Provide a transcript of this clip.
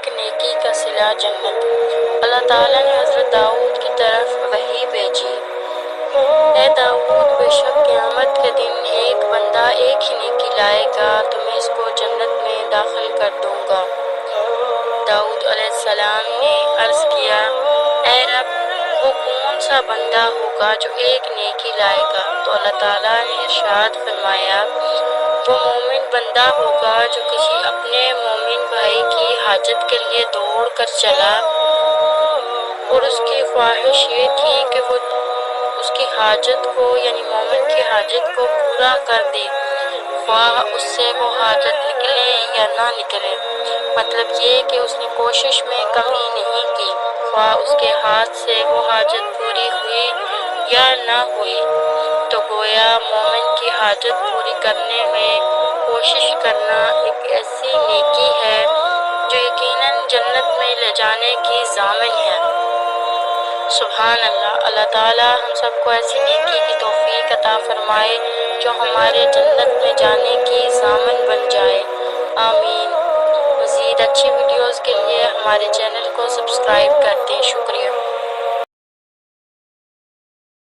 ایک نیکی کا صلہ جنت۔ اللہ تعالیٰ نے حضرت داؤد کی طرف وحی بھیجی، اے داؤد، بے شک قیامت کے دن ایک بندہ ایک ہی نیکی لائے گا تو میں اس کو جنت میں داخل کر دوں گا۔ داؤد علیہ السلام نے عرض کیا، اے رب، وہ کون سا بندہ ہوگا جو ایک نیکی لائے گا؟ تو اللہ تعالیٰ نے ارشاد فرمایا، وہ مومن بندہ ہوگا جو کسی اپنے مومن بھائی کی حاجت کے لیے دوڑ کر چلا اور اس کی خواہش یہ تھی کہ وہ اس کی حاجت کو یعنی مومن کی حاجت کو پورا کر دے، خواہ اس سے وہ حاجت نکلے یا نہ نکلے۔ مطلب یہ کہ اس نے کوشش میں کمی نہیں کی، خواہ اس کے ہاتھ سے وہ حاجت پوری ہوئی یا نہ ہوئی۔ تو گویا مومن کی حاجت پوری کرنے میں کوشش کرنا ایک ایسی نیکی ہے جو یقیناً جنت میں لے جانے کی ضامن ہے۔ سبحان اللہ۔ اللہ تعالیٰ ہم سب کو ایسی نیکی کی توفیق عطا فرمائے جو ہمارے جنت میں جانے کی ضامن بن جائے، آمین۔ مزید اچھی ویڈیوز کے لیے ہمارے چینل کو سبسکرائب کر دیں۔ شکریہ۔